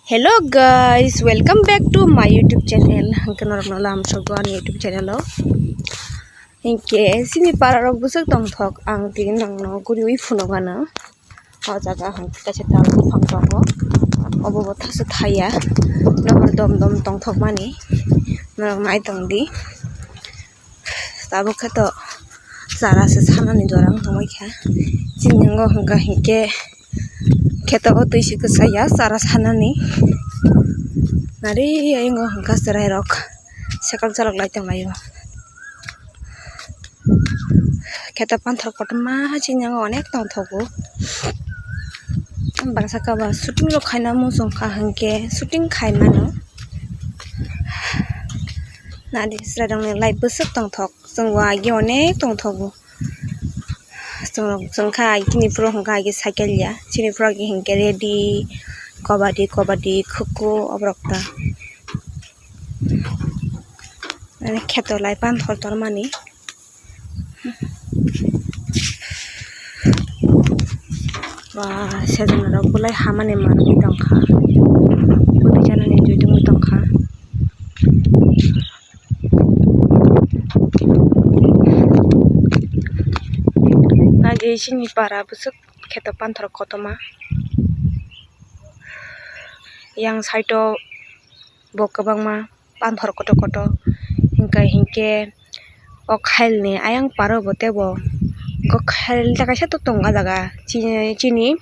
Hello guys, welcome back to my YouTube channel. Hangke normal am sogan YouTube channel lo. Hingke sini para rok busuk tongthok ang tin nang no guri ui phuno gana. O jaga hangke kache tal phang tongo. Obo bo thase thaya. Nobor dom dom tongthok mani. Norok nai tongdi. Tabo kheto sara se sanani dorang tongmai kha. Jingo hangka hingke kheto o tuisi saya sara sanani. Nari ayengo hangka serai rok sekal jalak lai tonglayo. Kheto panthor kotoma jingo onek tongthogo. Bangsa kaba shooting rok khaina musong kha hangke shooting khai mano. Nadi serai rok ni lai busuk tongthok jongwa agi onek tongthogo. Jongkha kini pro hangka agi cycle ya chini pro agi hangke ready kabaddi khukku obrokta. Kheto lai panthor tormani. Wah, seজন rok bulai hamani manui tongkha. Budi janani juidung tongkha. Nagi sini para busuk kheto panthor kotoma. Yang side bo kwbangma panthor koto hingke o khail ni ayang paro bo tebo ko khail ta kaisa to tonga jaga chini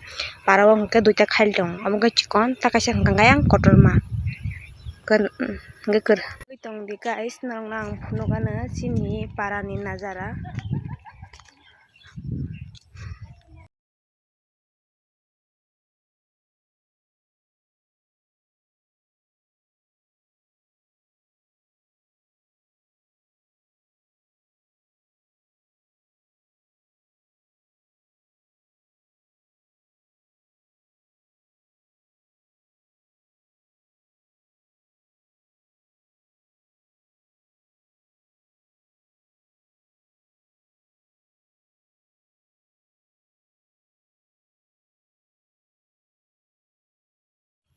para o hingke duita khail tong amo ke chikon ta kaisa hingka ayang kotorma gekor tong di guys nang phuno gana chini para ni nazara.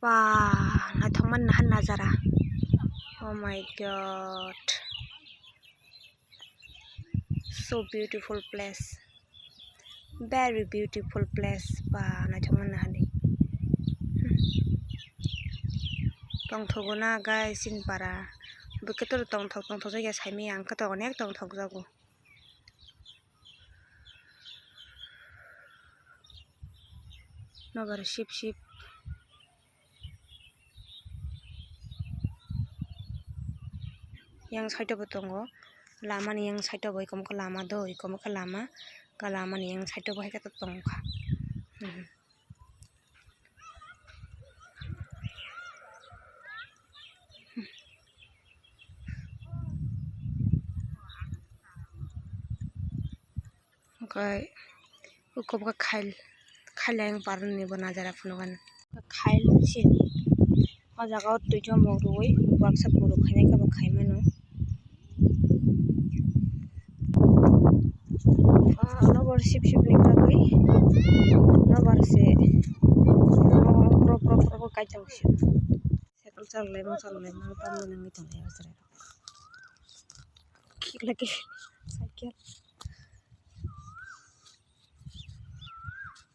Wah, naithokman nahan nazara. Oh my god. So beautiful place. Very beautiful place. Wah, naithokman nahani. Tongthogo na guys sin para. Buketor tongthok jaya saimi ang kato onek tongthok jago. Nobar ship. Yang side bo tongo lama ni yang side bo ikom ka lama do ikom ka lama ka lama ni yang side bo heka tongkha. Okay, ukom ka khail yang paran ni bo nazara phunogan khail sini o jaga o tuijo morui waksa puro khainai ka bo khaimano. Nobor ship ni kagui nobor se pro kai jang ship sekal chalai ma tamni nangi tongai asra ki lagi cycle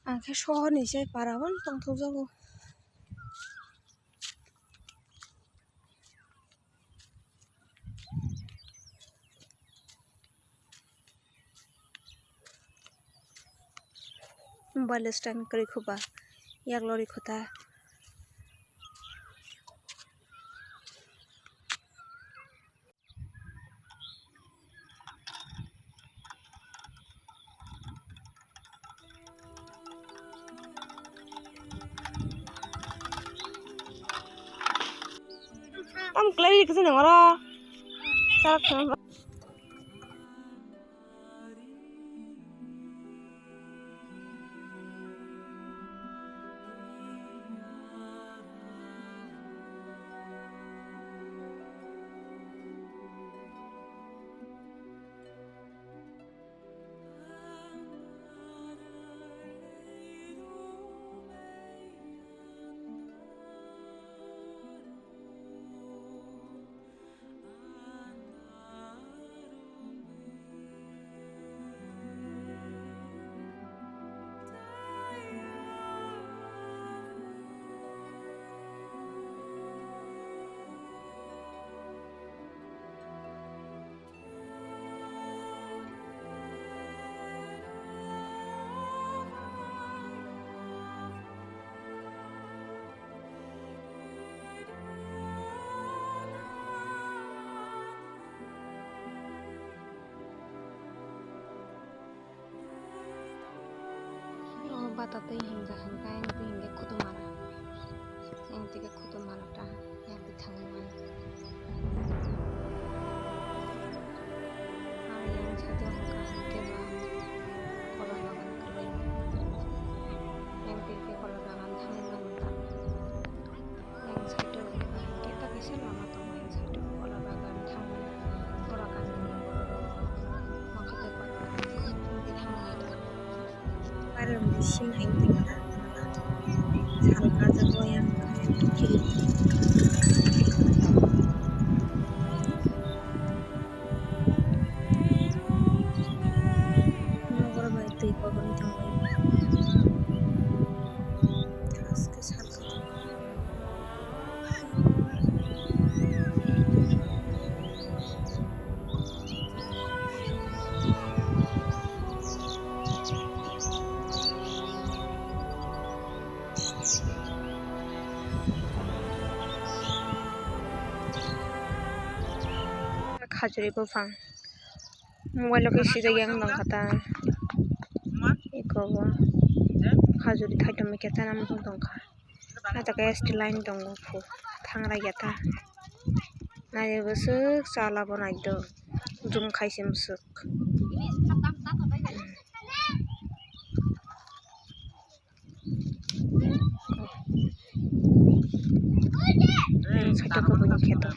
angke sohor ni sai parawan tongthok jago. Mobile stand kari khuba yak lori khota tam klari kese ngora sarak tata hingga hangka yang tu hingga kutu mara yang tiga kutu mara ta yang di tangan yang satu hangka hangke ba kola bagan kerja yang tiga kola bagan tangan manta yang satu hangke tak bisa lama tau yang satu kola bagan tangan orang kan makanya pada di tangan parang disim hain tinggal salka jago yang kiri nogor bai tui pagoni tangoi terus ke salka khajuri bufang mobile ke sida yang nang kata iko khajuri thaitam keta nam tongkha ata ke st line dong fu thangra yata nai busuk sala bonai do jum khaisim suk satu kebun keta